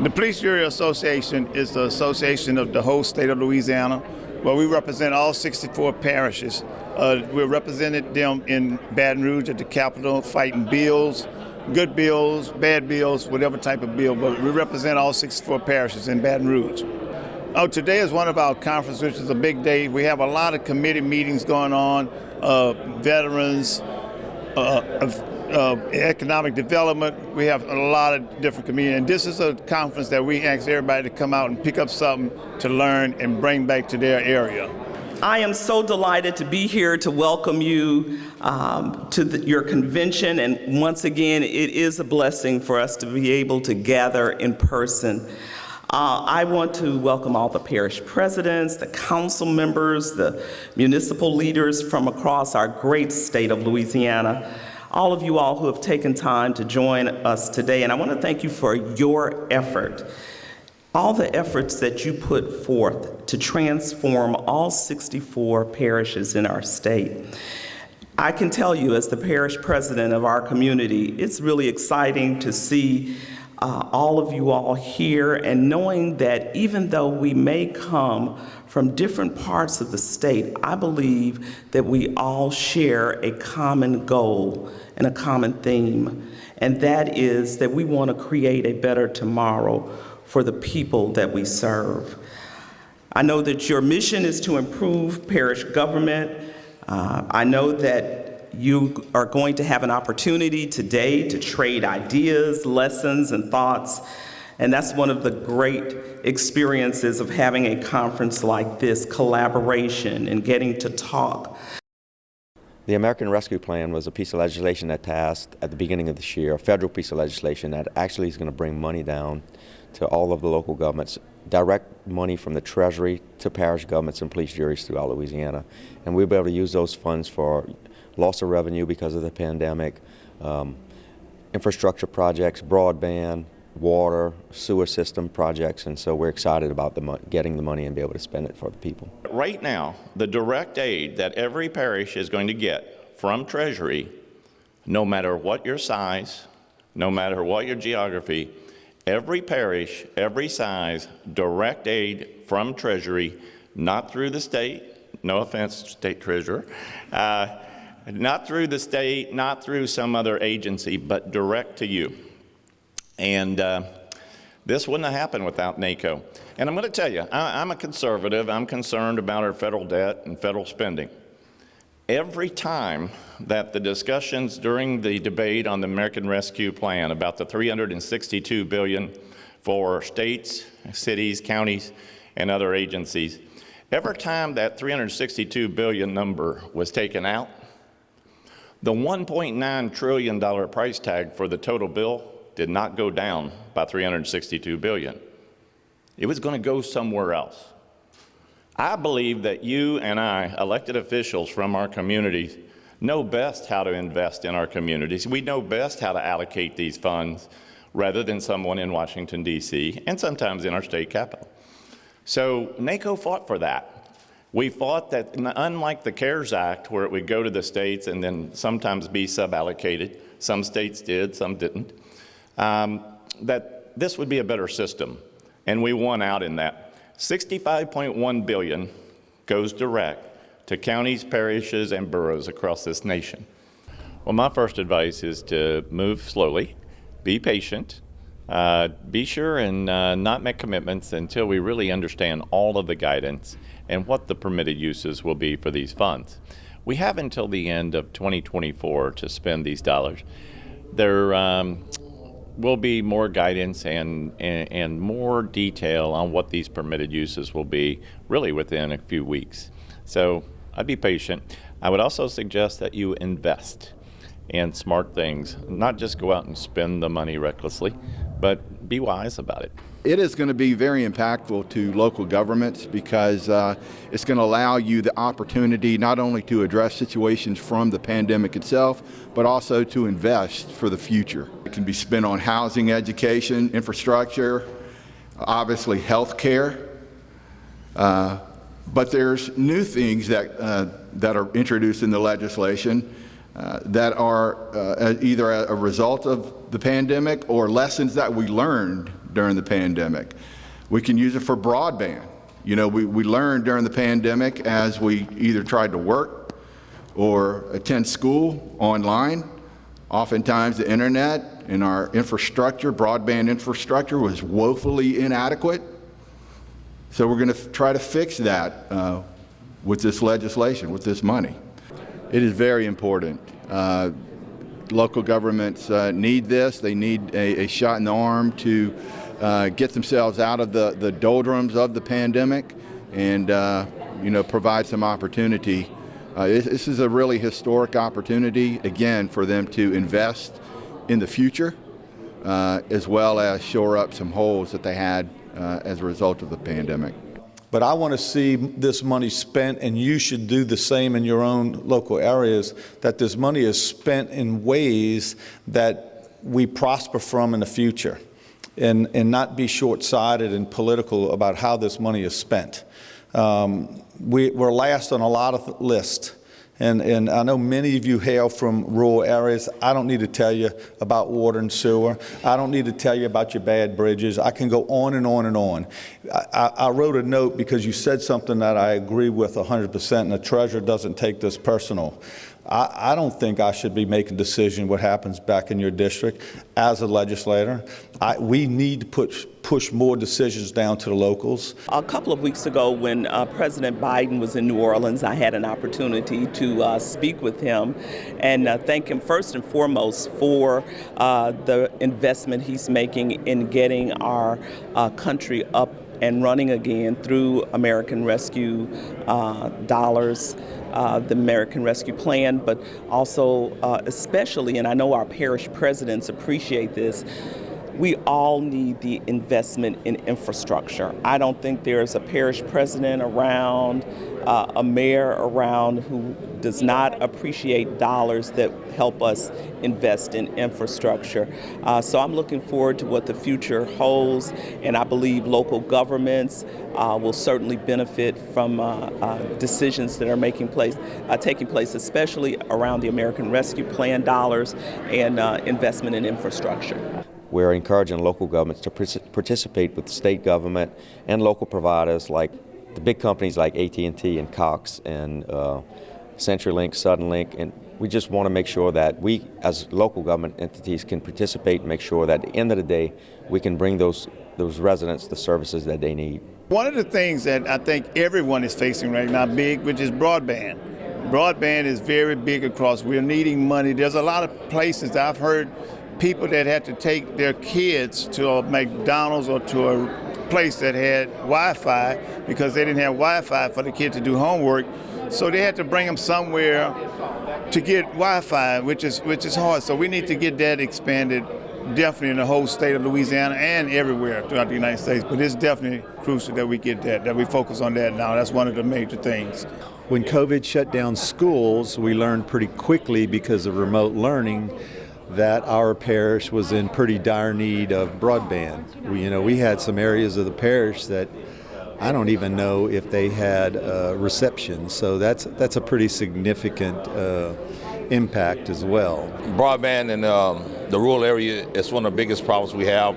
The Police Jury Association is the association of the whole state of Louisiana. Well, we represent all 64 parishes. We represented them in Baton Rouge at the Capitol, fighting bills, good bills, bad bills, whatever type of bill, but we represent all 64 parishes in Baton Rouge. Today is one of our conferences, which is a big day. We have a lot of committee meetings going on, veterans, economic development. We have a lot of different communities, and this is a conference that we ask everybody to come out and pick up something to learn and bring back to their area. I am so delighted to be here to welcome you to your convention, and once again, it is a blessing for us to be able to gather in person. I want to welcome all the parish presidents, the council members, the municipal leaders from across our great state of Louisiana, all of you all who have taken time to join us today. And I want to thank you for your effort, all the efforts that you put forth to transform all 64 parishes in our state. I can tell you, as the parish president of our community, it's really exciting to see all of you all here, and knowing that even though we may come from different parts of the state, I believe that we all share a common goal and a common theme, and that is that we want to create a better tomorrow for the people that we serve. I know that your mission is to improve parish government. I know that you are going to have an opportunity today to trade ideas, lessons, and thoughts. And that's one of the great experiences of having a conference like this, collaboration and getting to talk. The American Rescue Plan was a piece of legislation that passed at the beginning of this year, a federal piece of legislation that actually is going to bring money down to all of the local governments, direct money from the Treasury to parish governments and police juries throughout Louisiana. And we'll be able to use those funds for loss of revenue because of the pandemic, infrastructure projects, broadband, water, sewer system projects, and so we're excited about getting the money and be able to spend it for the people. Right now, the direct aid that every parish is going to get from Treasury, no matter what your size, no matter what your geography, every parish, every size, direct aid from Treasury, not through the state, no offense, state treasurer, not through the state, not through some other agency, but direct to you. And this wouldn't have happened without NACO. And I'm going to tell you, I'm a conservative. I'm concerned about our federal debt and federal spending. Every time that the discussions during the debate on the American Rescue Plan about the $362 billion for states, cities, counties, and other agencies, every time that $362 billion number was taken out, the $1.9 trillion price tag for the total bill did not go down by $362 billion. It was going to go somewhere else. I believe that you and I, elected officials from our communities, know best how to invest in our communities. We know best how to allocate these funds rather than someone in Washington, D.C., and sometimes in our state capital. So NACO fought for that. We fought that, unlike the CARES Act, where it would go to the states and then sometimes be suballocated, some states did, some didn't, that this would be a better system. And we won out in that. $65.1 billion goes direct to counties, parishes, and boroughs across this nation. Well, my first advice is to move slowly, be patient, be sure and not make commitments until we really understand all of the guidance and what the permitted uses will be for these funds. We have until the end of 2024 to spend these dollars. There will be more guidance and more detail on what these permitted uses will be really within a few weeks. So I'd be patient. I would also suggest that you invest in smart things, not just go out and spend the money recklessly, but be wise about it. It is going to be very impactful to local governments because it's going to allow you the opportunity not only to address situations from the pandemic itself, but also to invest for the future. It can be spent on housing, education, infrastructure, obviously health care, but there's new things that are introduced in the legislation that are either a result of the pandemic or lessons that we learned during the pandemic. We can use it for broadband. You know, we learned during the pandemic as we either tried to work or attend school online. Oftentimes the internet and our infrastructure, broadband infrastructure, was woefully inadequate. So we're going to try to fix that with this legislation, with this money. It is very important. Local governments need this. They need a shot in the arm to get themselves out of the doldrums of the pandemic and provide some opportunity. This is a really historic opportunity, again, for them to invest in the future as well as shore up some holes that they had as a result of the pandemic. But I want to see this money spent, and you should do the same in your own local areas, that this money is spent in ways that we prosper from in the future and not be short-sighted and political about how this money is spent. We're last on a lot of lists. And I know many of you hail from rural areas. I don't need to tell you about water and sewer. I don't need to tell you about your bad bridges. I can go on and on and on. I wrote a note because you said something that I agree with 100%, and the treasurer doesn't take this personal. I don't think I should be making decisions what happens back in your district as a legislator. We need to push more decisions down to the locals. A couple of weeks ago when President Biden was in New Orleans, I had an opportunity to speak with him and thank him first and foremost for the investment he's making in getting our country up and running again through American Rescue dollars, the American Rescue Plan, but also especially, and I know our parish presidents appreciate this, we all need the investment in infrastructure. I don't think there's a parish president around, a mayor around who does not appreciate dollars that help us invest in infrastructure. So I'm looking forward to what the future holds, and I believe local governments will certainly benefit from decisions that are taking place, especially around the American Rescue Plan dollars and investment in infrastructure. We're encouraging local governments to participate with the state government and local providers like the big companies like AT&T and Cox and CenturyLink, Suddenlink, and we just want to make sure that we as local government entities can participate and make sure that at the end of the day we can bring those residents the services that they need. One of the things that I think everyone is facing right now big, which is broadband. Broadband is very big across. We're needing money. There's a lot of places that I've heard people that had to take their kids to a McDonald's or to a place that had Wi-Fi because they didn't have Wi-Fi for the kids to do homework. So they had to bring them somewhere to get Wi-Fi, which is hard. So we need to get that expanded definitely in the whole state of Louisiana and everywhere throughout the United States. But it's definitely crucial that we get that we focus on that now. That's one of the major things. When COVID shut down schools, we learned pretty quickly because of remote learning that our parish was in pretty dire need of broadband. We had some areas of the parish that I don't even know if they had reception, so that's a pretty significant impact as well. Broadband in the rural area is one of the biggest problems we have.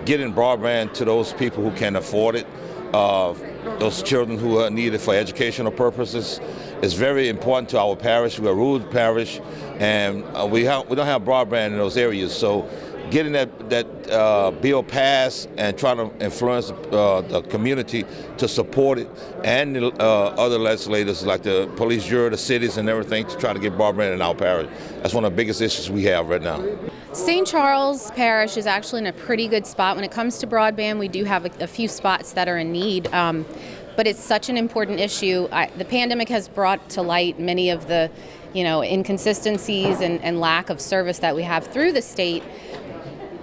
Getting broadband to those people who can afford it, those children who need it for educational purposes, is very important to our parish. We're a Rouge parish, and we don't have broadband in those areas. So getting that bill passed and trying to influence the community to support it, and the other legislators like the police, Juror, the cities and everything to try to get broadband in our parish. That's one of the biggest issues we have right now. St. Charles Parish is actually in a pretty good spot. When it comes to broadband, we do have a few spots that are in need, but it's such an important issue. The pandemic has brought to light many of the inconsistencies and lack of service that we have through the state.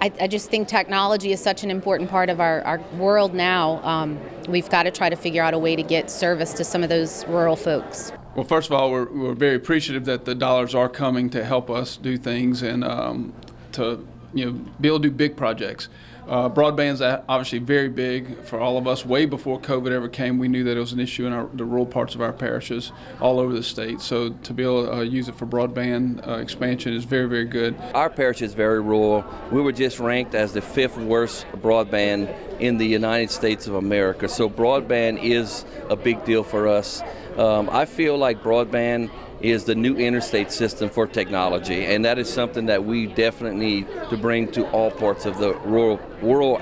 I just think technology is such an important part of our world now. We've got to try to figure out a way to get service to some of those rural folks. Well, first of all, we're very appreciative that the dollars are coming to help us do things and to do big projects. Broadband's obviously very big for all of us. Way before COVID ever came, we knew that it was an issue in the rural parts of our parishes all over the state. So to be able to use it for broadband expansion is very, very good. Our parish is very rural. We were just ranked as the 5th worst broadband in the United States of America. So broadband is a big deal for us. I feel like broadband is the new interstate system for technology, and that is something that we definitely need to bring to all parts of the rural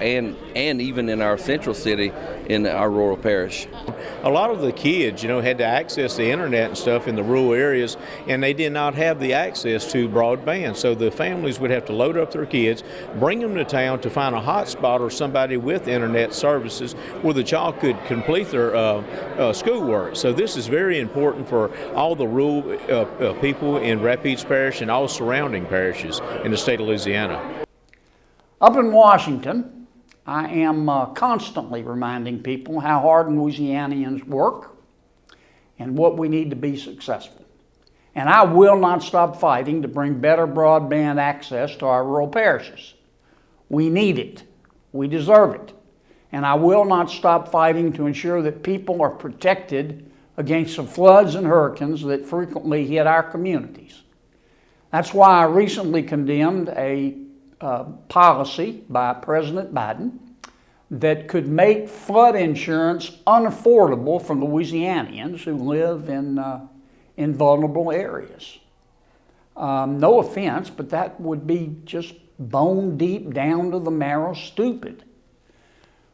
and even in our central city in our rural parish. A lot of the kids, had to access the internet and stuff in the rural areas, and they did not have the access to broadband. So the families would have to load up their kids, bring them to town to find a hotspot or somebody with internet services where the child could complete their schoolwork. So this is very important for all the rural people in Rapides Parish and all surrounding parishes in the state of Louisiana. Up in Washington, I am constantly reminding people how hard Louisianians work and what we need to be successful. And I will not stop fighting to bring better broadband access to our rural parishes. We need it. We deserve it. And I will not stop fighting to ensure that people are protected against the floods and hurricanes that frequently hit our communities. That's why I recently condemned a policy by President Baton that could make flood insurance unaffordable for Louisianians who live in vulnerable areas. No offense, but that would be just bone deep down to the marrow stupid.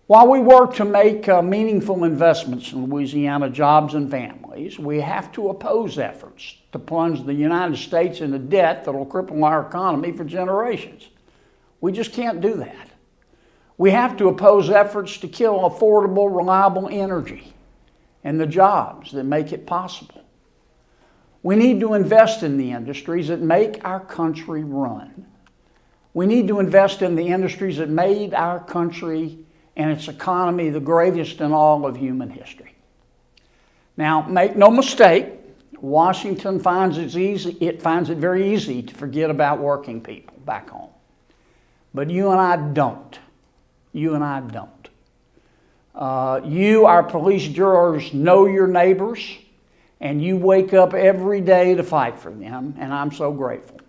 While we work to make meaningful investments in Louisiana jobs and families, we have to oppose efforts to plunge the United States into debt that will cripple our economy for generations. We just can't do that. We have to oppose efforts to kill affordable, reliable energy and the jobs that make it possible. We need to invest in the industries that make our country run. We need to invest in the industries that made our country and its economy the greatest in all of human history. Now, make no mistake, Washington finds it very easy to forget about working people back home. But you and I don't. You and I don't. You, our police jurors, know your neighbors, and you wake up every day to fight for them, and I'm so grateful.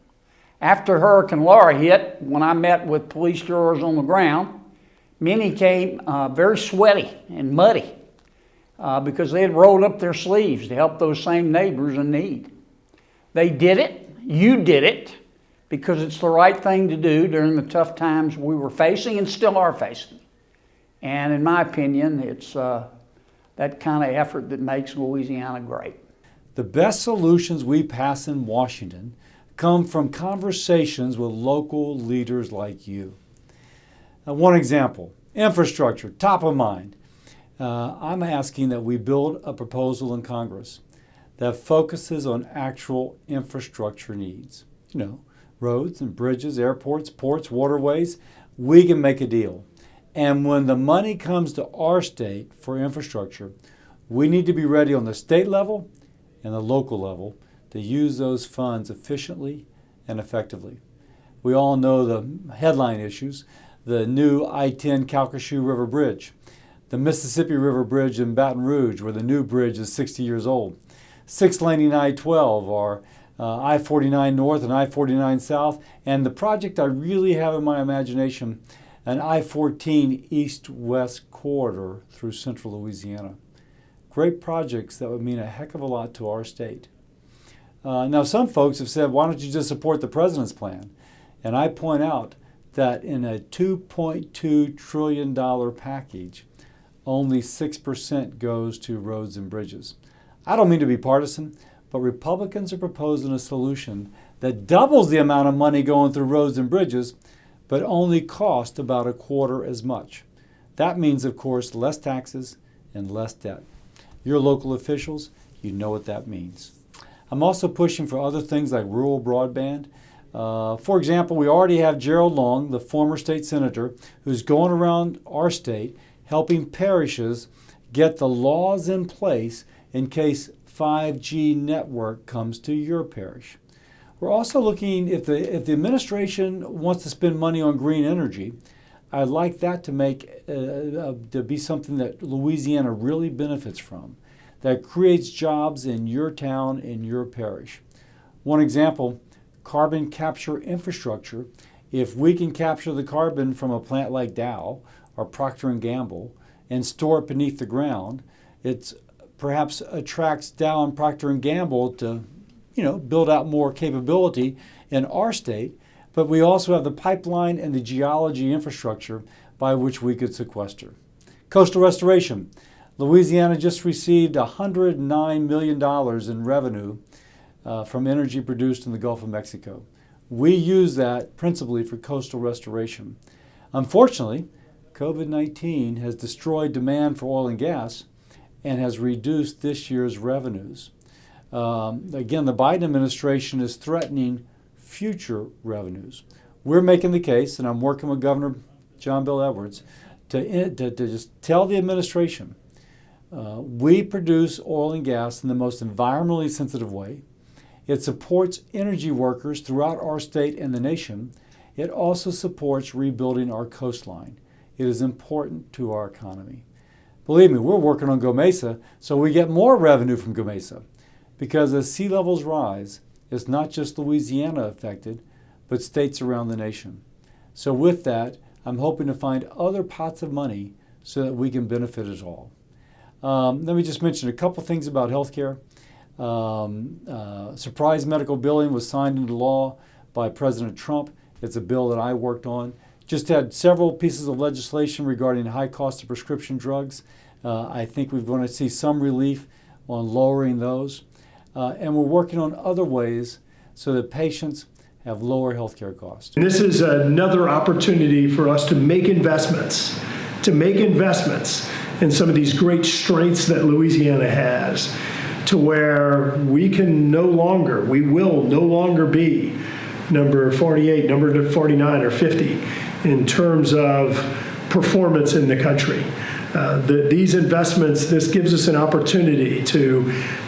After Hurricane Laura hit, when I met with police jurors on the ground, many came very sweaty and muddy because they had rolled up their sleeves to help those same neighbors in need. They did it, you did it, because it's the right thing to do during the tough times we were facing and still are facing. And in my opinion, it's that kind of effort that makes Louisiana great. The best solutions we pass in Washington come from conversations with local leaders like you. One example, infrastructure, top of mind. I'm asking that we build a proposal in Congress that focuses on actual infrastructure needs. Roads and bridges, airports, ports, waterways, we can make a deal. And when the money comes to our state for infrastructure, we need to be ready on the state level and the local level to use those funds efficiently and effectively. We all know the headline issues. The new I-10 Calcasieu River Bridge, the Mississippi River Bridge in Baton Rouge, where the new bridge is 60 years old, 6-laning I-12, or I-49 North and I-49 South, and the project I really have in my imagination, an I-14 East-West corridor through central Louisiana. Great projects that would mean a heck of a lot to our state. Now, some folks have said, why don't you just support the president's plan? And I point out that in a $2.2 trillion package, only 6% goes to roads and bridges. I don't mean to be partisan, but Republicans are proposing a solution that doubles the amount of money going through roads and bridges, but only cost about a quarter as much. That means, of course, less taxes and less debt. Your local officials, you know what that means. I'm also pushing for other things like rural broadband. For example, we already have Gerald Long, the former state senator, who's going around our state helping parishes get the laws in place in case 5G network comes to your parish. We're also looking, if the administration wants to spend money on green energy, I'd like that to be something that Louisiana really benefits from, that creates jobs in your town, in your parish. One example, carbon capture infrastructure. If we can capture the carbon from a plant like Dow or Procter & Gamble and store it beneath the ground, it perhaps attracts Dow and Procter & Gamble to build out more capability in our state, but we also have the pipeline and the geology infrastructure by which we could sequester. Coastal restoration. Louisiana just received $109 million in revenue from energy produced in the Gulf of Mexico. We use that principally for coastal restoration. Unfortunately, COVID-19 has destroyed demand for oil and gas and has reduced this year's revenues. Again, the Biden administration is threatening future revenues. We're making the case, and I'm working with Governor John Bel Edwards, to just tell the administration, we produce oil and gas in the most environmentally sensitive way. It supports energy workers throughout our state and the nation. It also supports rebuilding our coastline. It is important to our economy. Believe me, we're working on GOMESA so we get more revenue from GOMESA. Because as sea levels rise, it's not just Louisiana affected, but states around the nation. So with that, I'm hoping to find other pots of money so that we can benefit us all. Let me just mention a couple things about healthcare. Surprise medical billing was signed into law by President Trump. It's a bill that I worked on. Just had several pieces of legislation regarding high cost of prescription drugs. I think we're going to see some relief on lowering those. And we're working on other ways so that patients have lower health care costs. And this is another opportunity for us to make investments in some of these great strengths that Louisiana has, to where we will no longer be number 48, number 49, or 50 in terms of performance in the country. These investments, this gives us an opportunity to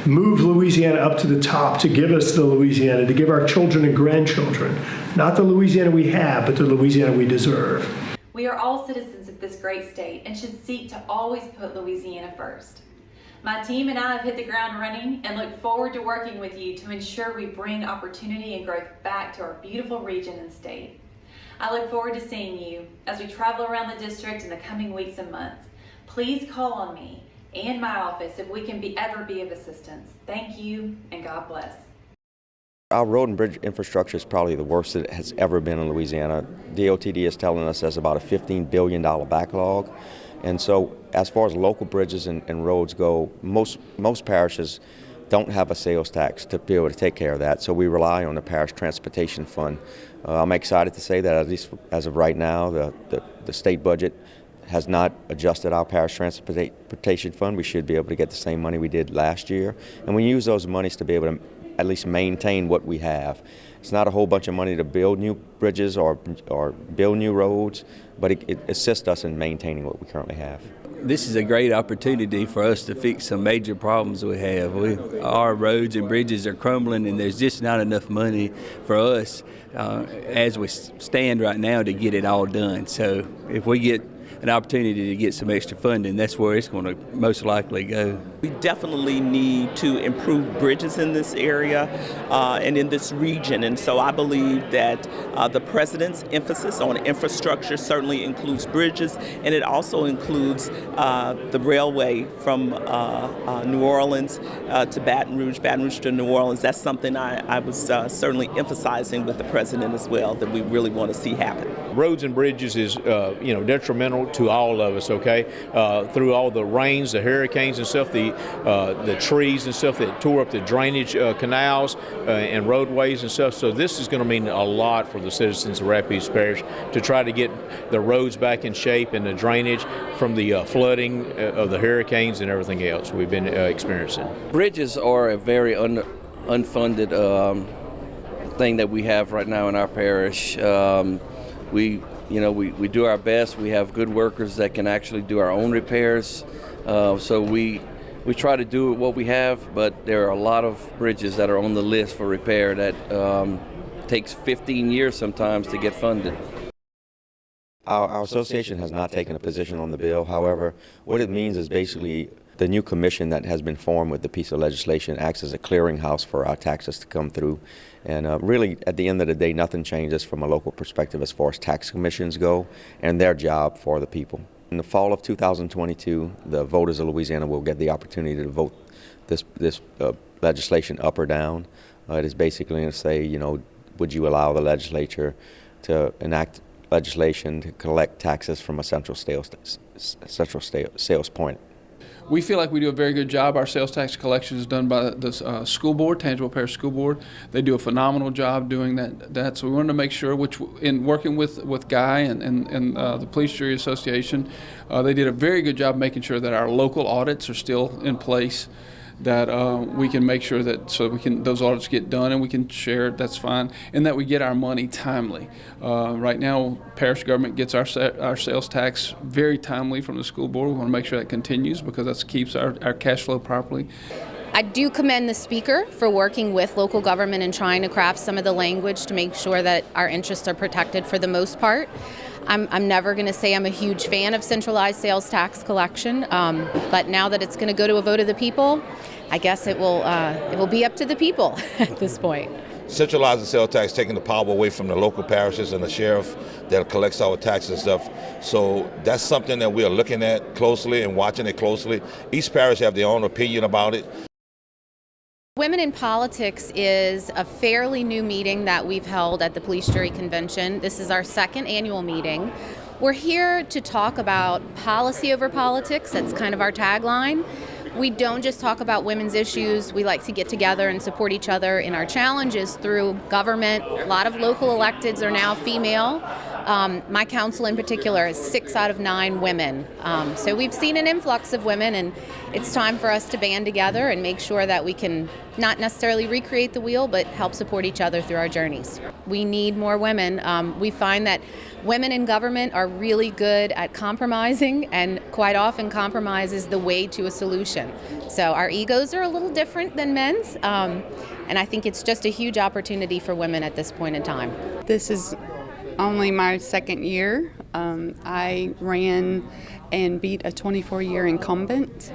move Louisiana up to the top, to give us the Louisiana, to give our children and grandchildren, not the Louisiana we have, but the Louisiana we deserve. We are all citizens of this great state and should seek to always put Louisiana first. My team and I have hit the ground running and look forward to working with you to ensure we bring opportunity and growth back to our beautiful region and state. I look forward to seeing you as we travel around the district in the coming weeks and months. Please call on me and my office if we can ever be of assistance. Thank you, and God bless. Our road and bridge infrastructure is probably the worst it has ever been in Louisiana. DOTD is telling us there's about a $15 billion backlog. And so as far as local bridges and roads go, most parishes don't have a sales tax to be able to take care of that. So we rely on the parish transportation fund. I'm excited to say that at least as of right now, the state budget has not adjusted our parish transportation fund. We should be able to get the same money we did last year. And we use those monies to be able to at least maintain what we have. It's not a whole bunch of money to build new bridges or build new roads, but it assists us in maintaining what we currently have. This is a great opportunity for us to fix some major problems we have. Our roads and bridges are crumbling, and there's just not enough money for us as we stand right now to get it all done. So if we get an opportunity to get some extra funding, that's where it's going to most likely go. We definitely need to improve bridges in this area and in this region, and so I believe that the President's emphasis on infrastructure certainly includes bridges, and it also includes the railway from New Orleans to Baton Rouge to New Orleans. That's something I was certainly emphasizing with the President as well, that we really want to see happen. Roads and bridges is detrimental to all of us, okay? Through all the rains, the hurricanes and stuff, the trees and stuff that tore up the drainage canals and roadways and stuff. So this is going to mean a lot for the citizens of Rapides Parish to try to get the roads back in shape and the drainage from the flooding of the hurricanes and everything else we've been experiencing. Bridges are a very unfunded thing that we have right now in our parish. We do our best. We have good workers that can actually do our own repairs. So we try to do what we have, but there are a lot of bridges that are on the list for repair that takes 15 years sometimes to get funded. Our association has not taken a position on the bill. However, what it means is basically the new commission that has been formed with the piece of legislation acts as a clearinghouse for our taxes to come through. And really, at the end of the day, nothing changes from a local perspective as far as tax commissions go and their job for the people. In the fall of 2022, the voters of Louisiana will get the opportunity to vote this legislation up or down. It is basically going to say, you know, would you allow the legislature to enact legislation to collect taxes from a central sales point? We feel like we do a very good job. Our sales tax collection is done by the school board, Tangible Parish School Board. They do a phenomenal job doing that. So we wanted to make sure, which in working with Guy and the Police Jury Association, they did a very good job making sure that our local audits are still in place, that we can make sure that those audits get done and we can share it, that's fine, and that we get our money timely. Right now, parish government gets our sales tax very timely from the school board. We want to make sure that continues because that keeps our cash flow properly. I do commend the speaker for working with local government and trying to craft some of the language to make sure that our interests are protected for the most part. I'm never going to say I'm a huge fan of centralized sales tax collection, but now that it's going to go to a vote of the people, I guess it will be up to the people at this point. Centralizing sales tax, taking the power away from the local parishes and the sheriff that collects our taxes and stuff. So that's something that we are looking at closely and watching it closely. Each parish have their own opinion about it. Women in Politics is a fairly new meeting that we've held at the Police Jury Convention. This is our second annual meeting. We're here to talk about policy over politics. That's kind of our tagline. We don't just talk about women's issues. We like to get together and support each other in our challenges through government. A lot of local electeds are now female. My council in particular is 6 out of 9 women. So we've seen an influx of women, and it's time for us to band together and make sure that we can not necessarily recreate the wheel, but help support each other through our journeys. We need more women. We find that women in government are really good at compromising, and quite often compromise is the way to a solution. So our egos are a little different than men's, and I think it's just a huge opportunity for women at this point in time. This is only my second year. I ran and beat a 24-year incumbent,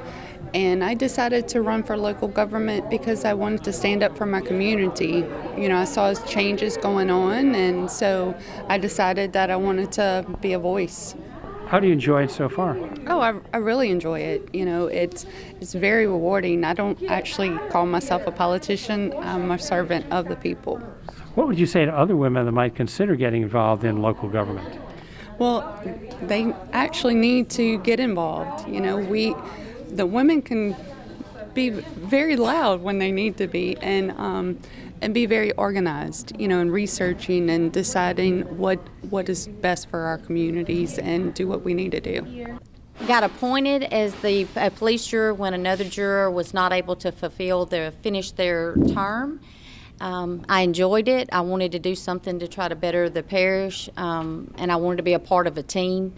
and I decided to run for local government because I wanted to stand up for my community. You know, I saw changes going on, and so I decided that I wanted to be a voice. How do you enjoy it so far? Oh, I really enjoy it. You know, it's very rewarding. I don't actually call myself a politician. I'm a servant of the people. What would you say to other women that might consider getting involved in local government? Well, they actually need to get involved. You know, the women can be very loud when they need to be, and be very organized, you know, in researching and deciding what is best for our communities and do what we need to do. Got appointed as a police juror when another juror was not able to finish their term. I enjoyed it. I wanted to do something to try to better the parish, and I wanted to be a part of a team.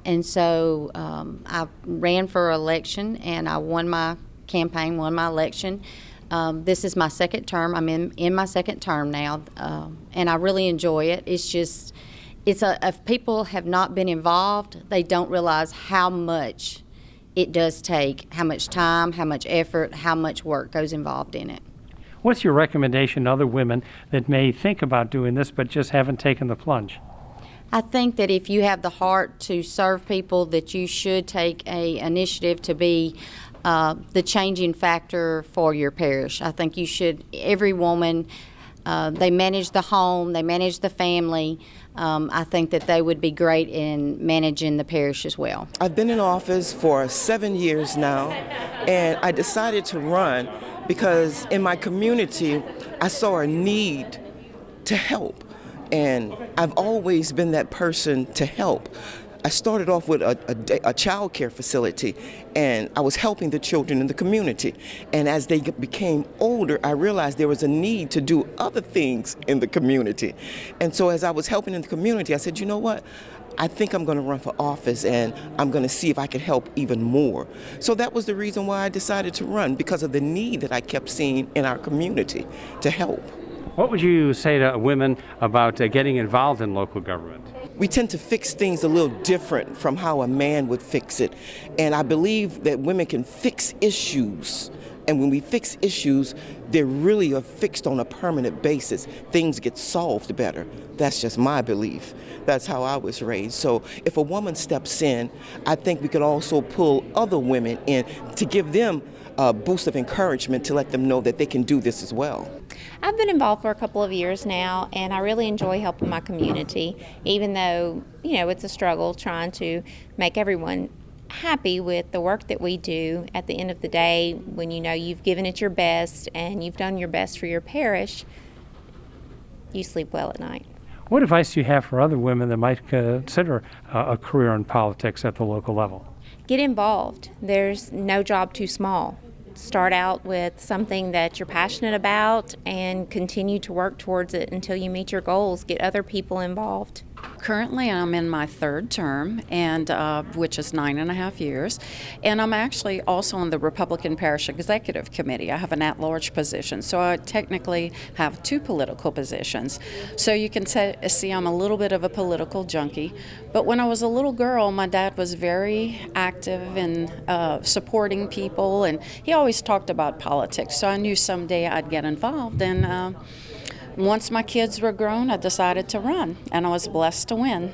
And so I ran for election, and I won my campaign, won my election. This is my second term. I'm in my second term now, and I really enjoy it. It's just, if people have not been involved, they don't realize how much it does take, how much time, how much effort, how much work goes involved in it. What's your recommendation to other women that may think about doing this but just haven't taken the plunge? I think that if you have the heart to serve people, that you should take an initiative to be the changing factor for your parish. I think you should, every woman, they manage the home, they manage the family. I think that they would be great in managing the parish as well. I've been in office for 7 years now, and I decided to run because in my community, I saw a need to help, and I've always been that person to help. I started off with a child care facility, and I was helping the children in the community. And as they became older, I realized there was a need to do other things in the community. And so as I was helping in the community, I said, you know what? I think I'm going to run for office, and I'm going to see if I can help even more. So that was the reason why I decided to run, because of the need that I kept seeing in our community to help. What would you say to women about getting involved in local government? We tend to fix things a little different from how a man would fix it. And I believe that women can fix issues. And when we fix issues, they really are fixed on a permanent basis. Things get solved better. That's just my belief. That's how I was raised. So if a woman steps in, I think we could also pull other women in to give them a boost of encouragement to let them know that they can do this as well. I've been involved for a couple of years now, and I really enjoy helping my community, even though, it's a struggle trying to make everyone happy with the work that we do. At the end of the day, when you've given it your best and you've done your best for your parish, you sleep well at night. What advice do you have for other women that might consider a career in politics at the local level? Get involved. There's no job too small. Start out with something that you're passionate about and continue to work towards it until you meet your goals. Get other people involved. Currently, I'm in my third term, and which is 9.5 years, and I'm actually also on the Republican Parish Executive Committee. I have an at-large position, so I technically have 2 political positions. So you can see I'm a little bit of a political junkie. But when I was a little girl, my dad was very active in supporting people, and he always talked about politics. So I knew someday I'd get involved, and once my kids were grown, I decided to run, and I was blessed to win.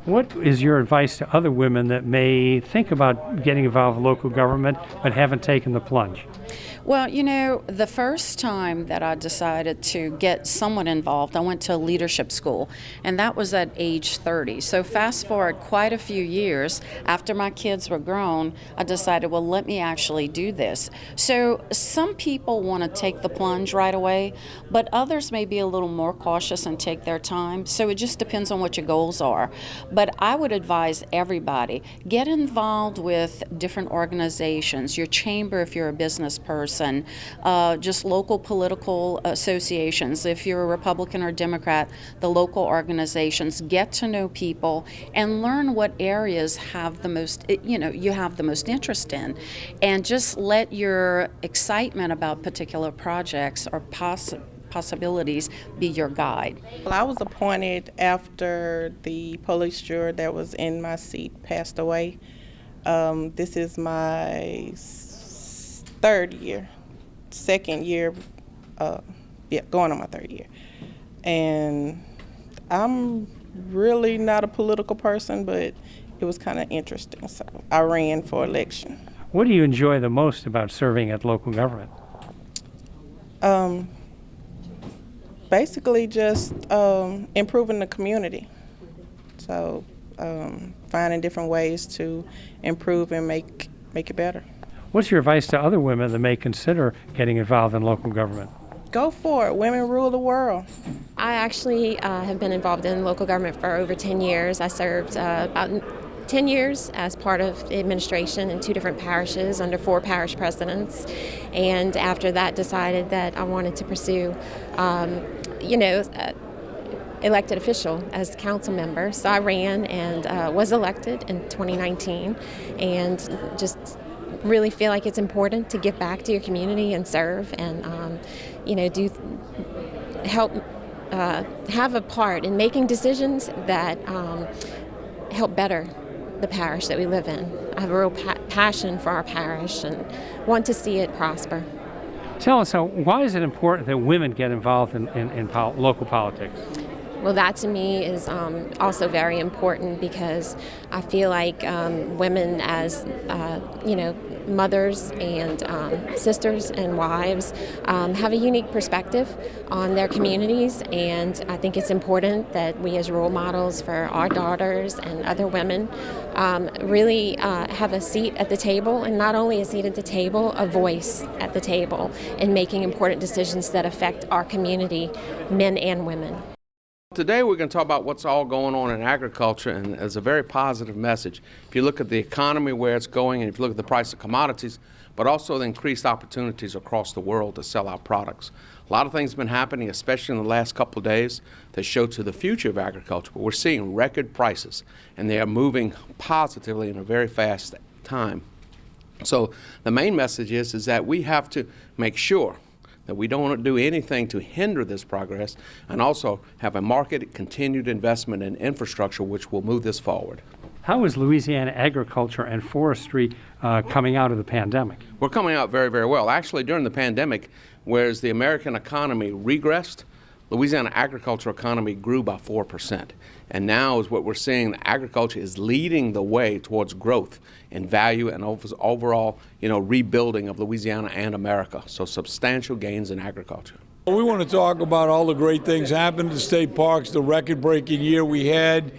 What is your advice to other women that may think about getting involved in local government but haven't taken the plunge? Well, the first time that I decided to get someone involved, I went to a leadership school, and that was at age 30. So fast forward quite a few years, after my kids were grown, I decided, well, let me actually do this. So some people want to take the plunge right away, but others may be a little more cautious and take their time. So it just depends on what your goals are. But I would advise everybody, get involved with different organizations, your chamber if you're a business person, just local political associations. If you're a Republican or Democrat, the local organizations, get to know people and learn what areas have the most, you have the most interest in, and just let your excitement about particular projects or possibilities be your guide. Well, I was appointed after the police juror that was in my seat passed away. This is my second year, going on my third year. And I'm really not a political person, but it was kind of interesting, so I ran for election. What do you enjoy the most about serving at local government? Basically just improving the community. So finding different ways to improve and make it better. What's your advice to other women that may consider getting involved in local government? Go for it. Women rule the world. I actually have been involved in local government for over 10 years. I served about 10 years as part of the administration in 2 different parishes under 4 parish presidents. And after that decided that I wanted to pursue, elected official as council member. So I ran and was elected in 2019, and just really feel like it's important to give back to your community and serve and have a part in making decisions that help better the parish that we live in. I have a real passion for our parish and want to see it prosper. Tell us, why is it important that women get involved in local politics? Well, that to me is also very important because I feel like women as, mothers and sisters and wives have a unique perspective on their communities, and I think it's important that we as role models for our daughters and other women really have a seat at the table, and not only a seat at the table, a voice at the table in making important decisions that affect our community, men and women. Today we're going to talk about what's all going on in agriculture, and it's a very positive message. If you look at the economy, where it's going, and if you look at the price of commodities, but also the increased opportunities across the world to sell our products. A lot of things have been happening, especially in the last couple of days, that show to the future of agriculture. But we're seeing record prices, and they are moving positively in a very fast time. So the main message is that we have to make sure that we don't want to do anything to hinder this progress, and also have a market continued investment in infrastructure which will move this forward. How is Louisiana agriculture and forestry coming out of the pandemic? We're coming out very, very well. Actually, during the pandemic, whereas the American economy regressed, Louisiana agricultural economy grew by 4%. And now is what we're seeing, agriculture is leading the way towards growth in value and overall, rebuilding of Louisiana and America. So substantial gains in agriculture. We want to talk about all the great things happening at the state parks, the record-breaking year we had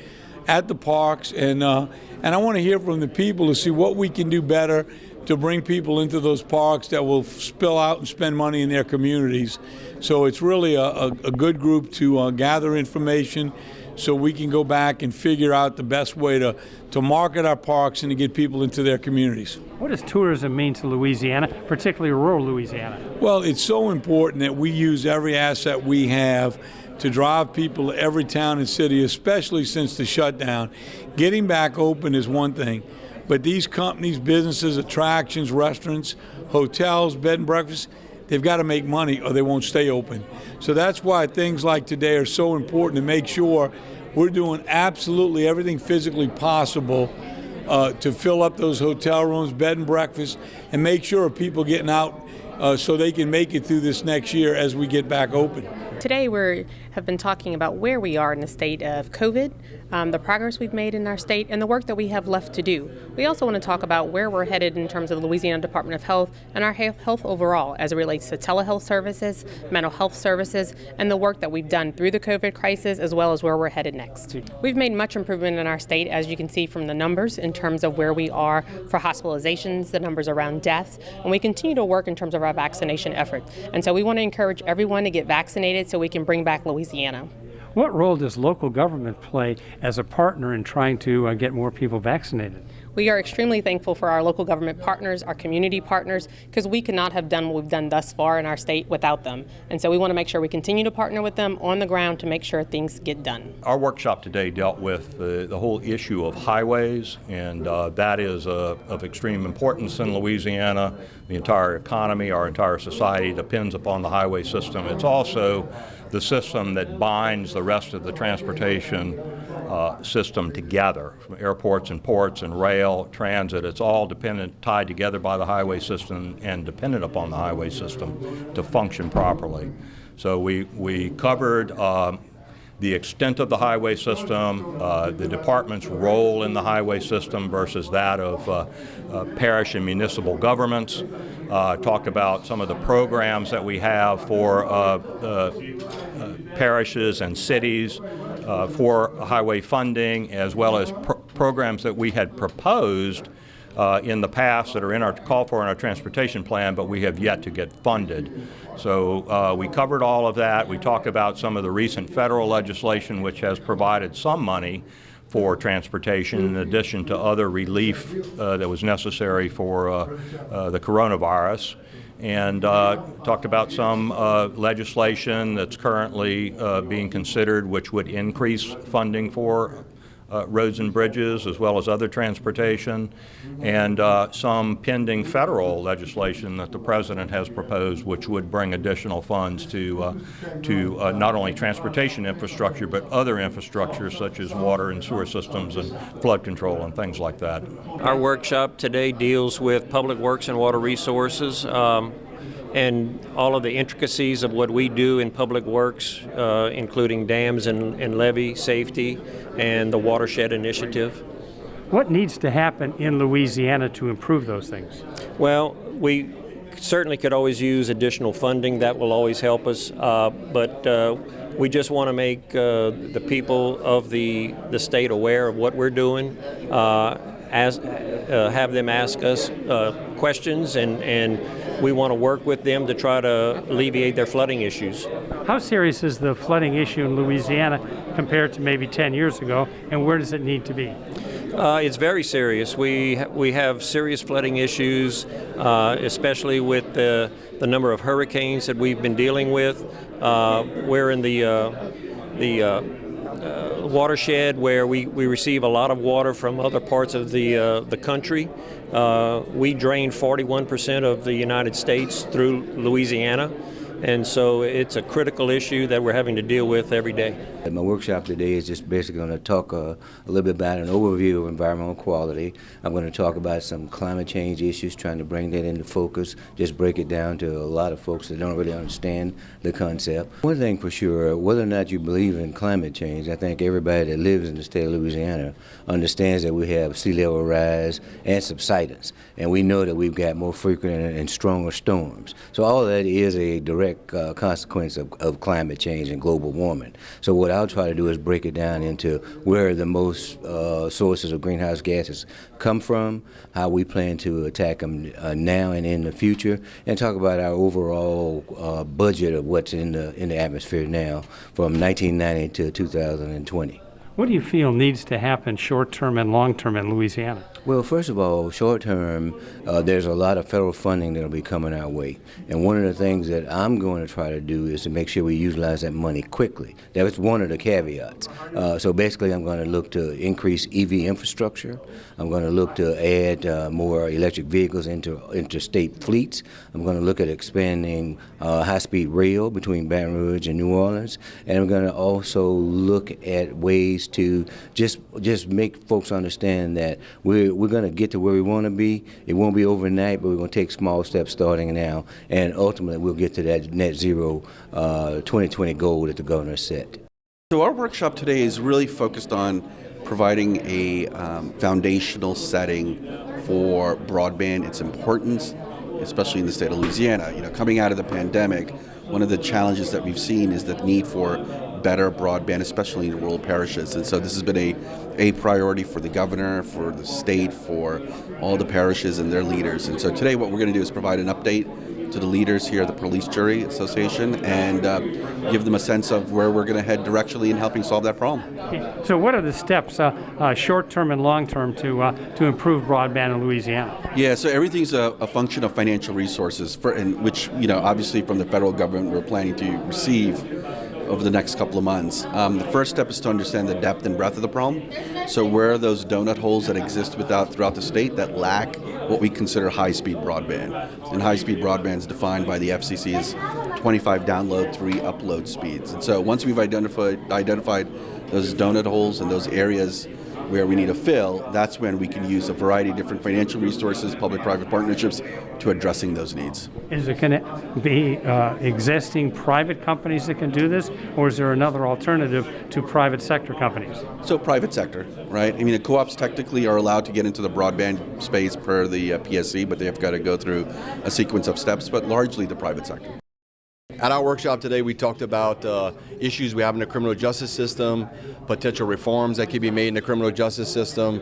at the parks, and I want to hear from the people to see what we can do better to bring people into those parks that will spill out and spend money in their communities. So it's really a good group to gather information so we can go back and figure out the best way to market our parks and to get people into their communities. What does tourism mean to Louisiana, particularly rural Louisiana? Well, it's so important that we use every asset we have to drive people to every town and city, especially since the shutdown. Getting back open is one thing, but these companies, businesses, attractions, restaurants, hotels, bed and breakfast, they've got to make money or they won't stay open. So that's why things like today are so important, to make sure we're doing absolutely everything physically possible to fill up those hotel rooms, bed and breakfast, and make sure people getting out so they can make it through this next year as we get back open. Today we have been talking about where we are in the state of COVID, the progress we've made in our state, and the work that we have left to do. We also want to talk about where we're headed in terms of the Louisiana Department of Health and our health overall as it relates to telehealth services, mental health services, and the work that we've done through the COVID crisis, as well as where we're headed next. We've made much improvement in our state, as you can see from the numbers in terms of where we are for hospitalizations, the numbers around deaths, and we continue to work in terms of our vaccination effort. And so we want to encourage everyone to get vaccinated so we can bring back Louisiana. What role does local government play as a partner in trying to get more people vaccinated? We are extremely thankful for our local government partners, our community partners, because we could not have done what we've done thus far in our state without them. And so we want to make sure we continue to partner with them on the ground to make sure things get done. Our workshop today dealt with the whole issue of highways, and that is of extreme importance in Louisiana. The entire economy, our entire society depends upon the highway system. It's also the system that binds the rest of the transportation system together, from airports and ports and rail, transit. It's all tied together by the highway system and dependent upon the highway system to function properly. So we covered the extent of the highway system, the department's role in the highway system versus that of parish and municipal governments. Talked about some of the programs that we have for parishes and cities for highway funding, as well as programs that we had proposed in the past that are called for in our transportation plan, but we have yet to get funded. So we covered all of that. We talked about some of the recent federal legislation which has provided some money for transportation in addition to other relief that was necessary for the coronavirus. And talked about some legislation that's currently being considered which would increase funding for roads and bridges as well as other transportation, and some pending federal legislation that the President has proposed which would bring additional funds to not only transportation infrastructure but other infrastructure such as water and sewer systems and flood control and things like that. Our workshop today deals with public works and water resources and all of the intricacies of what we do in public works, including dams and levee safety and the watershed initiative. What needs to happen in Louisiana to improve those things? Well, we certainly could always use additional funding. That will always help us, but we just want to make the people of the state aware of what we're doing, have them ask us questions, and we want to work with them to try to alleviate their flooding issues. How serious is the flooding issue in Louisiana compared to maybe 10 years ago, and where does it need to be? It's very serious. We have serious flooding issues, especially with the number of hurricanes that we've been dealing with. We're in the watershed where we receive a lot of water from other parts of the country. We drain 41% of the United States through Louisiana. And so it's a critical issue that we're having to deal with every day. My workshop today is just basically going to talk a little bit about an overview of environmental quality. I'm going to talk about some climate change issues, trying to bring that into focus, just break it down to a lot of folks that don't really understand the concept. One thing for sure, whether or not you believe in climate change, I think everybody that lives in the state of Louisiana understands that we have sea level rise and subsidence, and we know that we've got more frequent and stronger storms. So all of that is a direct consequence of climate change and global warming. So what I'll try to do is break it down into where the most sources of greenhouse gases come from, how we plan to attack them now and in the future, and talk about our overall budget of what's in the atmosphere now from 1990 to 2020. What do you feel needs to happen short-term and long-term in Louisiana? Well, first of all, short-term, there's a lot of federal funding that will be coming our way. And one of the things that I'm going to try to do is to make sure we utilize that money quickly. That's one of the caveats. So basically, I'm going to look to increase EV infrastructure. I'm going to look to add more electric vehicles into interstate fleets. I'm going to look at expanding high-speed rail between Baton Rouge and New Orleans. And I'm going to also look at ways to just make folks understand that we're going to get to where we want to be. It won't be overnight, but we're going to take small steps starting now, and ultimately we'll get to that net zero 2020 goal that the governor set. So our workshop today is really focused on providing a foundational setting for broadband, its importance, especially in the state of Louisiana. You know, coming out of the pandemic, one of the challenges that we've seen is the need for better broadband, especially in rural parishes. And so this has been a priority for the governor, for the state, for all the parishes and their leaders. And so today what we're going to do is provide an update to the leaders here at the Police Jury Association and give them a sense of where we're going to head directionally in helping solve that problem. So what are the steps, short-term and long-term, to improve broadband in Louisiana? Yeah, so everything's a function of financial resources, which, you know, obviously from the federal government we're planning to receive over the next couple of months. The first step is to understand the depth and breadth of the problem. So where are those donut holes that exist throughout the state that lack what we consider high-speed broadband? And high-speed broadband is defined by the FCC as 25 download, 3 upload speeds. And so once we've identified those donut holes and those areas where we need to fill, that's when we can use a variety of different financial resources, public-private partnerships, to addressing those needs. Is it going to be existing private companies that can do this, or is there another alternative to private sector companies? So private sector, right? I mean, the co-ops technically are allowed to get into the broadband space per the PSC, but they've got to go through a sequence of steps, but largely the private sector. At our workshop today, we talked about issues we have in the criminal justice system, potential reforms that could be made in the criminal justice system,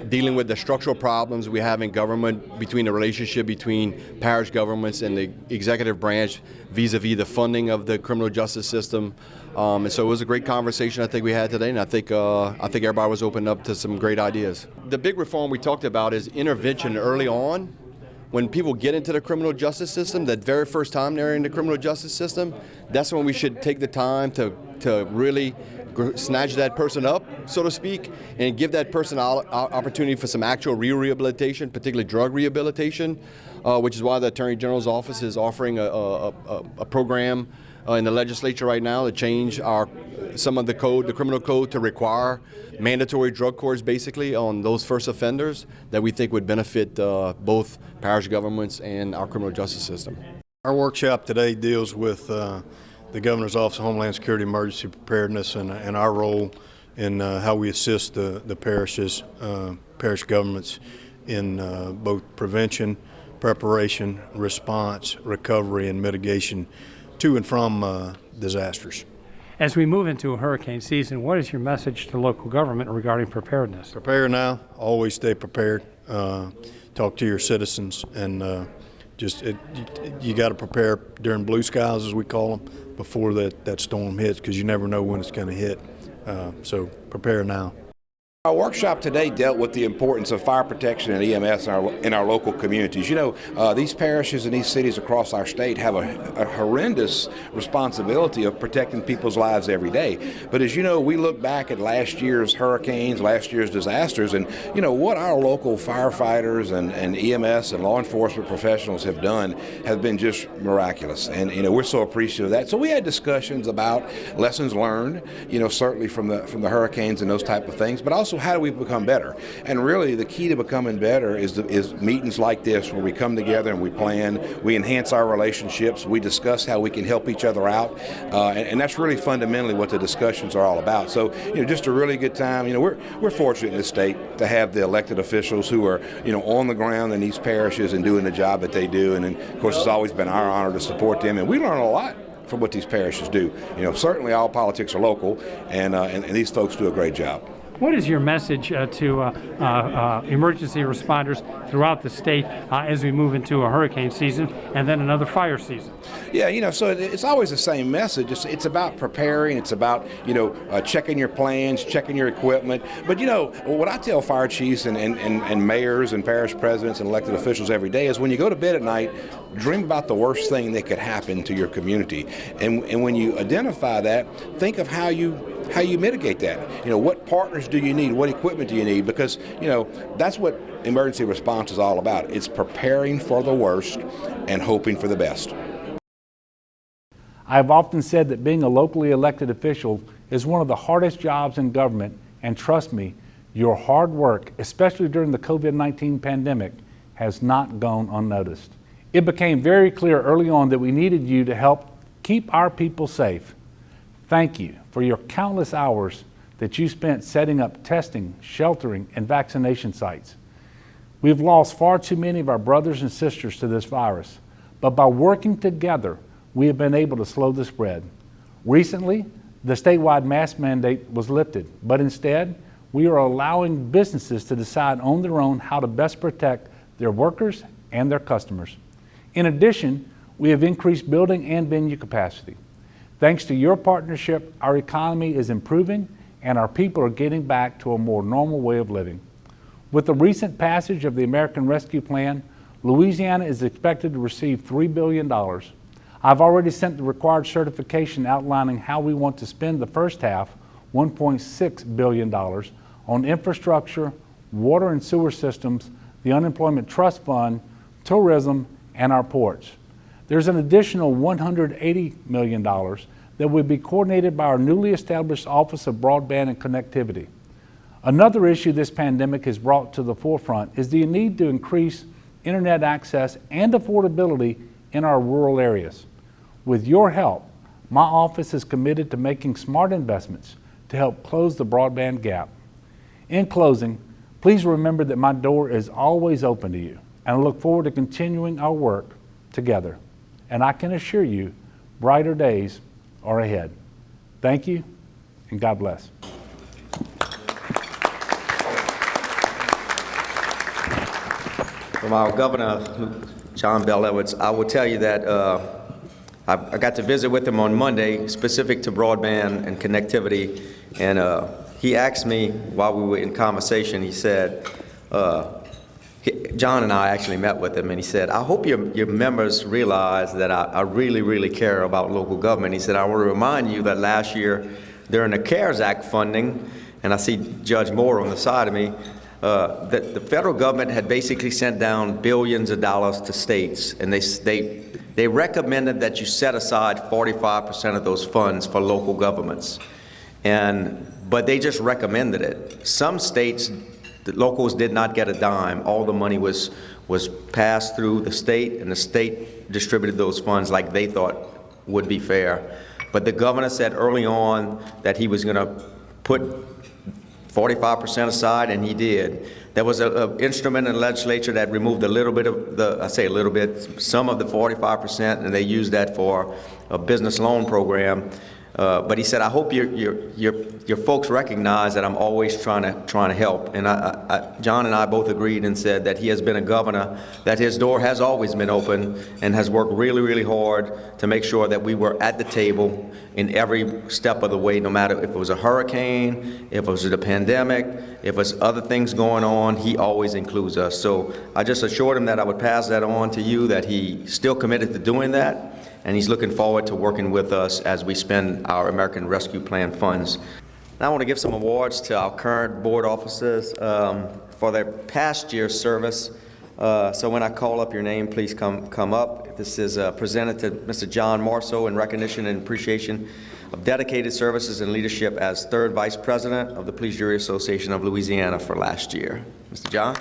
dealing with the structural problems we have in government between the relationship between parish governments and the executive branch vis-a-vis the funding of the criminal justice system. And so it was a great conversation I think we had today, and I think everybody was opened up to some great ideas. The big reform we talked about is intervention early on. When people get into the criminal justice system, that very first time they're in the criminal justice system, that's when we should take the time to really snatch that person up, so to speak, and give that person opportunity for some actual real rehabilitation, particularly drug rehabilitation, which is why the Attorney General's office is offering a program in the legislature right now to change some of the criminal code to require mandatory drug courts basically on those first offenders that we think would benefit both parish governments and our criminal justice system. Our workshop today deals with the Governor's Office of Homeland Security Emergency Preparedness and our role in how we assist the parishes, parish governments in both prevention, preparation, response, recovery, and mitigation to and from disasters. As we move into a hurricane season, what is your message to local government regarding preparedness? Prepare now, always stay prepared. Talk to your citizens, and you got to prepare during blue skies, as we call them, before that storm hits, because you never know when it's going to hit. So prepare now. Our workshop today dealt with the importance of fire protection and EMS in our local communities. You know, these parishes and these cities across our state have a horrendous responsibility of protecting people's lives every day. But as you know, we look back at last year's hurricanes, last year's disasters, and you know, what our local firefighters and EMS and law enforcement professionals have done has been just miraculous. And you know, we're so appreciative of that. So we had discussions about lessons learned, you know, certainly from the hurricanes and those type of things, but also how do we become better? And really the key to becoming better is meetings like this where we come together and we plan, we enhance our relationships, we discuss how we can help each other out, and that's really fundamentally what the discussions are all about. So, you know, just a really good time. You know, we're fortunate in this state to have the elected officials who are, you know, on the ground in these parishes and doing the job that they do, and of course it's always been our honor to support them, and we learn a lot from what these parishes do. You know, certainly all politics are local, and these folks do a great job. What is your message to emergency responders throughout the state as we move into a hurricane season and then another fire season? Yeah, you know, so it's always the same message. It's about preparing. It's about, you know, checking your plans, checking your equipment. But, you know, what I tell fire chiefs and mayors and parish presidents and elected officials every day is when you go to bed at night, dream about the worst thing that could happen to your community. And when you identify that, think of how you mitigate that. You know, what partners do you need? What equipment do you need? Because, you know, that's what emergency response is all about. It's preparing for the worst and hoping for the best. I've often said that being a locally elected official is one of the hardest jobs in government, and trust me, your hard work, especially during the COVID-19 pandemic, has not gone unnoticed. It became very clear early on that we needed you to help keep our people safe. Thank you for your countless hours that you spent setting up testing, sheltering, and vaccination sites. We've lost far too many of our brothers and sisters to this virus, but by working together, we have been able to slow the spread. Recently, the statewide mask mandate was lifted, but instead, we are allowing businesses to decide on their own how to best protect their workers and their customers. In addition, we have increased building and venue capacity. Thanks to your partnership, our economy is improving and our people are getting back to a more normal way of living. With the recent passage of the American Rescue Plan, Louisiana is expected to receive $3 billion. I've already sent the required certification outlining how we want to spend the first half, $1.6 billion, on infrastructure, water and sewer systems, the Unemployment Trust Fund, tourism, and our ports. There's an additional $180 million that will be coordinated by our newly established Office of Broadband and Connectivity. Another issue this pandemic has brought to the forefront is the need to increase internet access and affordability in our rural areas. With your help, my office is committed to making smart investments to help close the broadband gap. In closing, please remember that my door is always open to you, and I look forward to continuing our work together. And I can assure you, brighter days are ahead. Thank you, and God bless. From our governor, John Bell Edwards, I will tell you that I got to visit with him on Monday, specific to broadband and connectivity, and he asked me while we were in conversation, he said, John and I actually met with him, and he said, I hope your members realize that I really, really care about local government. He said, I want to remind you that last year during the CARES Act funding, and I see Judge Moore on the side of me, that the federal government had basically sent down billions of dollars to states, and they recommended that you set aside 45% of those funds for local governments. But they just recommended it. Some states, the locals did not get a dime. All the money was passed through the state, and the state distributed those funds like they thought would be fair. But the governor said early on that he was going to put 45% aside, and he did. There was an instrument in the legislature that removed a little bit of some of the 45%, and they used that for a business loan program. But he said, I hope your folks recognize that I'm always trying to help. And John and I both agreed and said that he has been a governor, that his door has always been open and has worked really, really hard to make sure that we were at the table in every step of the way, no matter if it was a hurricane, if it was the pandemic, if it was other things going on, he always includes us. So I just assured him that I would pass that on to you, that he's still committed to doing that, and he's looking forward to working with us as we spend our American Rescue Plan funds. Now I want to give some awards to our current board officers for their past year's service. So when I call up your name, please come up. This is presented to Mr. John Marceau in recognition and appreciation of dedicated services and leadership as third vice president of the Police Jury Association of Louisiana for last year. Mr. John?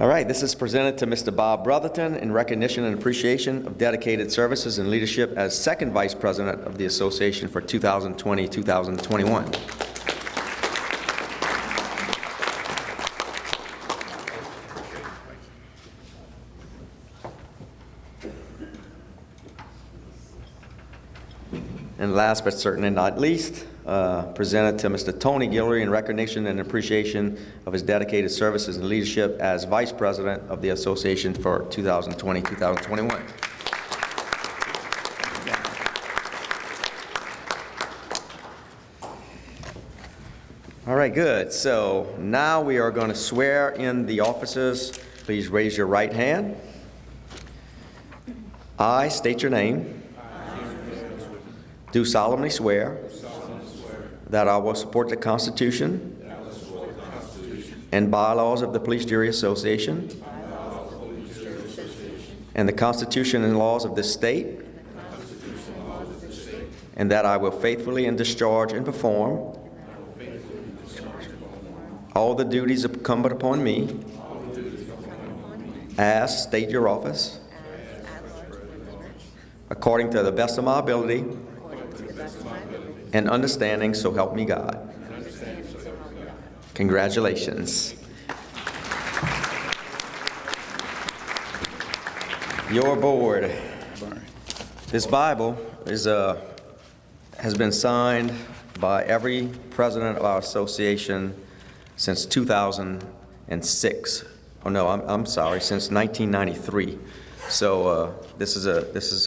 All right, this is presented to Mr. Bob Brotherton in recognition and appreciation of dedicated services and leadership as second vice president of the association for 2020-2021. And last but certainly not least, presented to Mr. Tony Guillory in recognition and appreciation of his dedicated services and leadership as Vice President of the Association for 2020-2021. All right, good. So now we are going to swear in the officers. Please raise your right hand. I state your name. Do solemnly swear that I will support the Constitution and bylaws of the Police Jury Association and the Constitution and laws of this state, and that I will faithfully and discharge and perform all the duties incumbent upon me as state your office according to the best of my ability and understanding, so help me God. Congratulations. Your board. This Bible has been signed by every president of our association since 2006. Oh no, I'm sorry, since 1993. So this is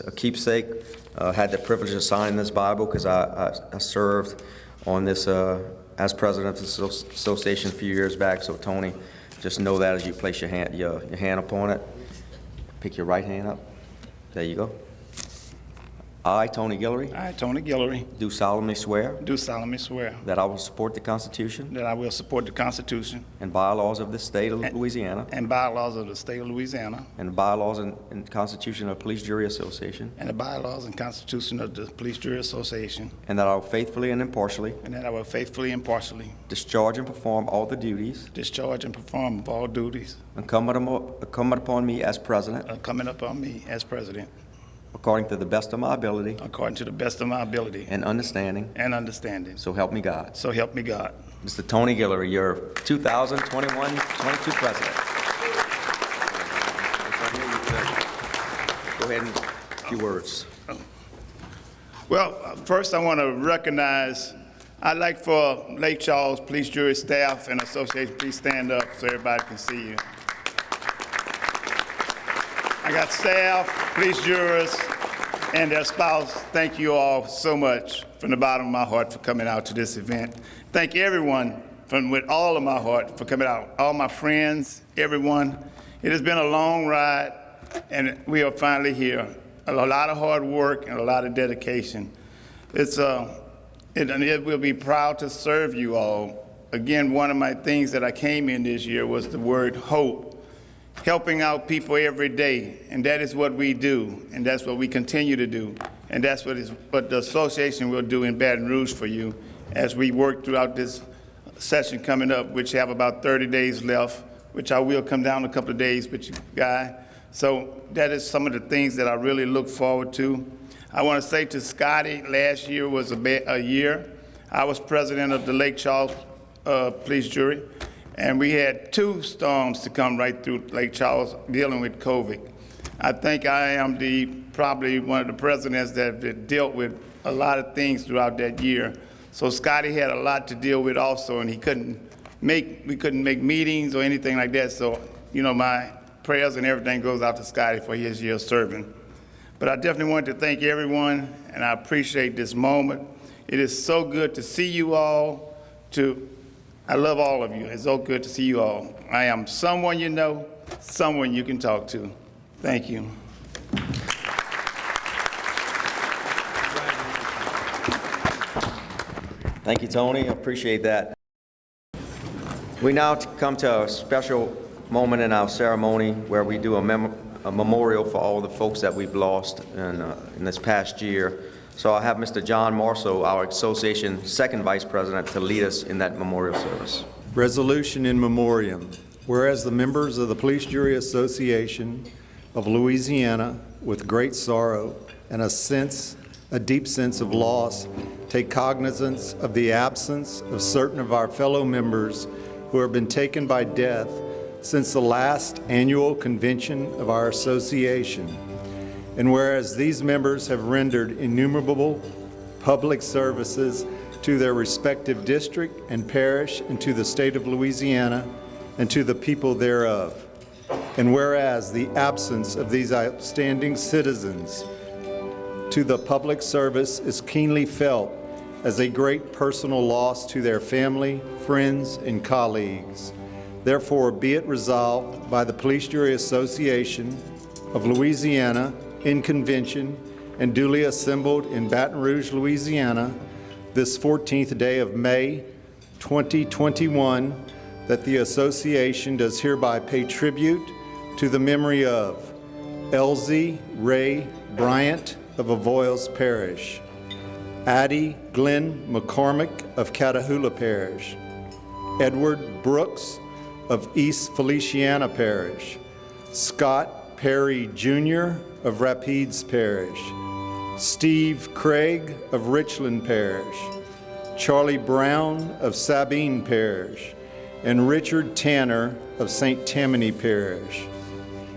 a keepsake. Had the privilege of signing this Bible because I served on this as president of the association a few years back. So Tony, just know that as you place your hand upon it. Pick your right hand up. There you go. I, Tony Guillory. I, Tony Guillory. Do solemnly swear. Do solemnly swear. That I will support the Constitution. That I will support the Constitution. And bylaws of the state of Louisiana. And bylaws of the state of Louisiana. And bylaws and Constitution of the Police Jury Association. And the bylaws and Constitution of the Police Jury Association. And that I will faithfully and impartially. And that I will faithfully and impartially. Discharge and perform all the duties. Discharge and perform all duties. Incumbent upon me as president. Incumbent upon me as president. According to the best of my ability. According to the best of my ability. And understanding. And understanding. So help me God. So help me God. Mr. Tony Guillory, your 2021-22 president. Go ahead and a few words. Well, first I want to recognize, I'd like for Lake Charles Police Jury staff and association, please stand up so everybody can see you. I got staff, police jurors, and their spouse. Thank you all so much from the bottom of my heart for coming out to this event. Thank everyone with all of my heart for coming out. All my friends, everyone. It has been a long ride, and we are finally here. A lot of hard work and a lot of dedication. It will be proud to serve you all. Again, one of my things that I came in this year was the word hope. Helping out people every day, and that is what we do, and that's what we continue to do, and that's what the association will do in Baton Rouge for you as we work throughout this session coming up, which have about 30 days left, which I will come down a couple of days with you, Guy. So that is some of the things that I really look forward to. I want to say to Scotty, last year was a year. I was president of the Lake Charles Police Jury, and we had 2 storms to come right through Lake Charles dealing with COVID. I think I am probably one of the presidents that have dealt with a lot of things throughout that year. So Scotty had a lot to deal with also, and we couldn't make meetings or anything like that. So, you know, my prayers and everything goes out to Scotty for his year serving. But I definitely want to thank everyone, and I appreciate this moment. It is so good to see you all. I love all of you. It's so good to see you all. I am someone you know, someone you can talk to. Thank you. Thank you, Tony. I appreciate that. We now come to a special moment in our ceremony where we do a memorial for all the folks that we've lost in this past year. So I have Mr. John Marceau, our association second vice president, to lead us in that memorial service. Resolution in memoriam. Whereas the members of the Police Jury Association of Louisiana, with great sorrow and a deep sense of loss, take cognizance of the absence of certain of our fellow members who have been taken by death since the last annual convention of our association. And whereas these members have rendered innumerable public services to their respective district and parish and to the state of Louisiana and to the people thereof. And whereas the absence of these outstanding citizens to the public service is keenly felt as a great personal loss to their family, friends, and colleagues. Therefore, be it resolved by the Police Jury Association of Louisiana in convention and duly assembled in Baton Rouge, Louisiana, this 14th day of May, 2021, that the association does hereby pay tribute to the memory of Elsie Ray Bryant of Avoyelles Parish, Addie Glenn McCormick of Catahoula Parish, Edward Brooks of East Feliciana Parish, Scott Perry Jr. of Rapides Parish, Steve Craig of Richland Parish, Charlie Brown of Sabine Parish, and Richard Tanner of St. Tammany Parish,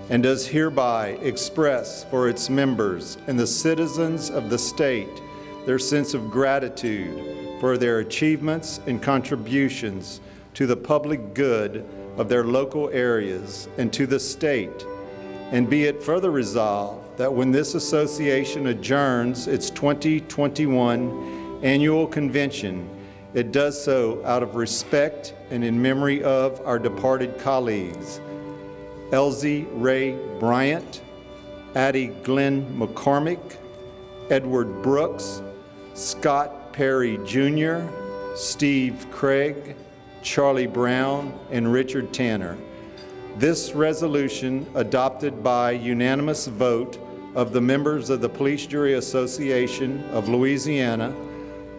and does hereby express for its members and the citizens of the state their sense of gratitude for their achievements and contributions to the public good of their local areas and to the state. And be it further resolved that when this association adjourns its 2021 annual convention, it does so out of respect and in memory of our departed colleagues, Elsie Ray Bryant, Addie Glenn McCormick, Edward Brooks, Scott Perry Jr., Steve Craig, Charlie Brown, and Richard Tanner. This resolution, adopted by unanimous vote of the members of the Police Jury Association of Louisiana,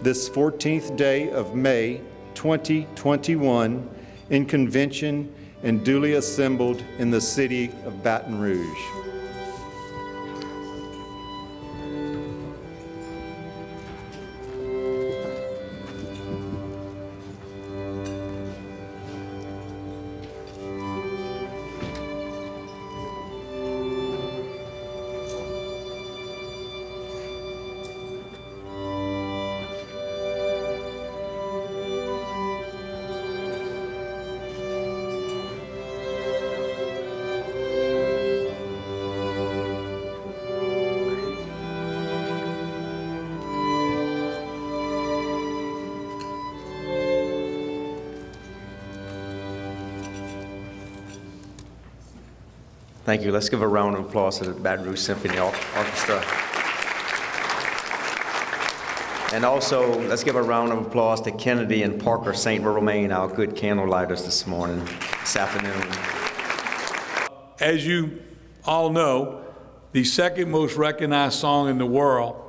this 14th day of May 2021, in convention and duly assembled in the city of Baton Rouge. Thank you. Let's give a round of applause to the Baton Rouge Symphony Orchestra. And also, let's give a round of applause to Kennedy and Parker St. Romain, our good candle lighters this afternoon. As you all know, the second most recognized song in the world,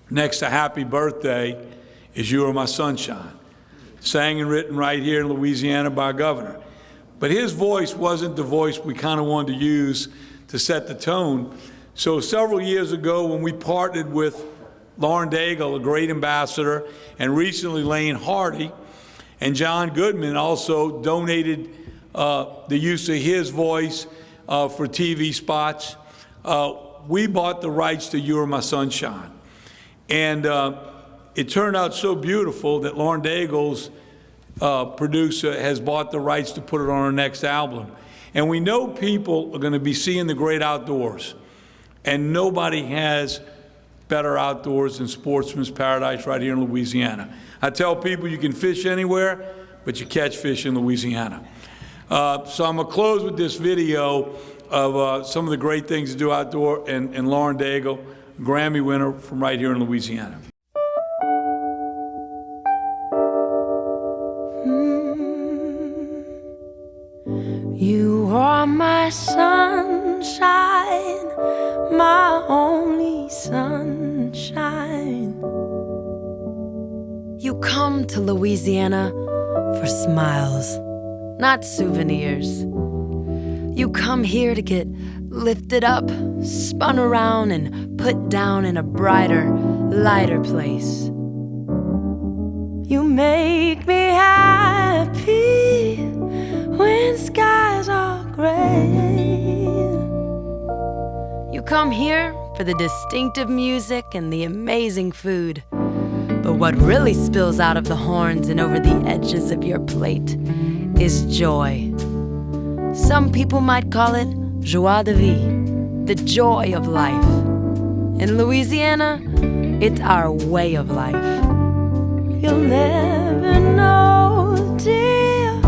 next to Happy Birthday, is You Are My Sunshine, sang and written right here in Louisiana by Governor. But his voice wasn't the voice we kind of wanted to use to set the tone, So several years ago, when we partnered with Lauren Daigle, a great ambassador, and recently Lane Hardy, and John Goodman also donated the use of his voice for TV spots. We bought the rights to "You're My Sunshine." And it turned out so beautiful that Lauren Daigle's producer has bought the rights to put it on her next album. And we know people are going to be seeing the great outdoors. And nobody has better outdoors than Sportsman's Paradise right here in Louisiana. I tell people you can fish anywhere, but you catch fish in Louisiana. So I'm going to close with this video of some of the great things to do outdoor, and Lauren Daigle, Grammy winner from right here in Louisiana. You are my sunshine, my only sunshine. You come to Louisiana for smiles, not souvenirs. You come here to get lifted up, spun around, and put down in a brighter, lighter place. You make me happy when skies are gray. You come here for the distinctive music and the amazing food. But what really spills out of the horns and over the edges of your plate is joy. Some people might call it joie de vivre, the joy of life. In Louisiana, it's our way of life. You'll never know, dear,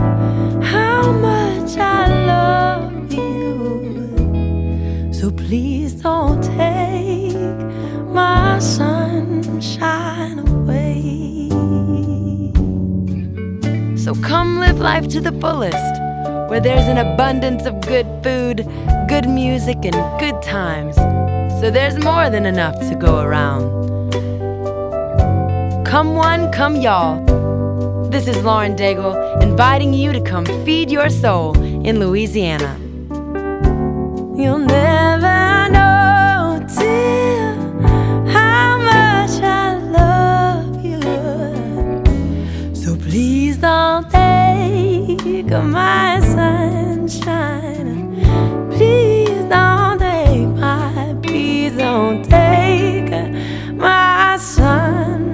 how much I love you. So please don't take my sunshine away. So come live life to the fullest, where there's an abundance of good food, good music, and good times. So there's more than enough to go around. Come one, come y'all. This is Lauren Daigle inviting you to come feed your soul in Louisiana. You'll never know, dear, how much I love you. So please don't take my sunshine. Please don't take please don't take my sunshine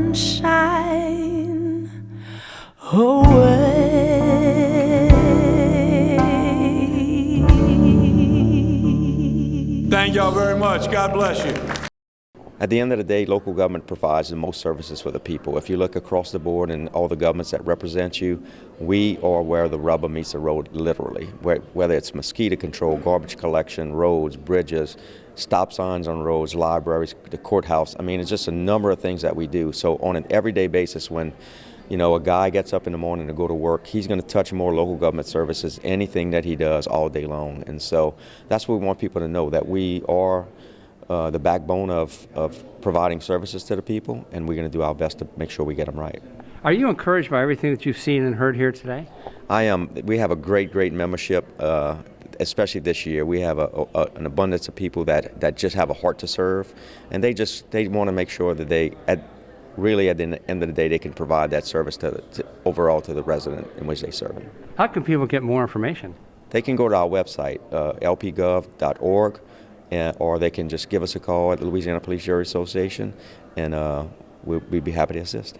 away. Thank y'all very much. God bless you. At the end of the day, local government provides the most services for the people. If you look across the board and all the governments that represent you, we are where the rubber meets the road, literally. Whether it's mosquito control, garbage collection, roads, bridges, stop signs on roads, libraries, the courthouse. I mean, it's just a number of things that we do. So on an everyday basis, when a guy gets up in the morning to go to work, he's going to touch more local government services, anything that he does all day long. And so that's what we want people to know, that we are the backbone of providing services to the people, and we're going to do our best to make sure we get them right. Are you encouraged by everything that you've seen and heard here today? I am. We have a great membership, especially this year. We have an abundance of people that just have a heart to serve, and they want to make sure that they, at the end of the day, they can provide that service overall to the resident in which they serve. How can people get more information? They can go to our website, lpgov.org. Or they can just give us a call at the Louisiana Police Jury Association, and we'd be happy to assist.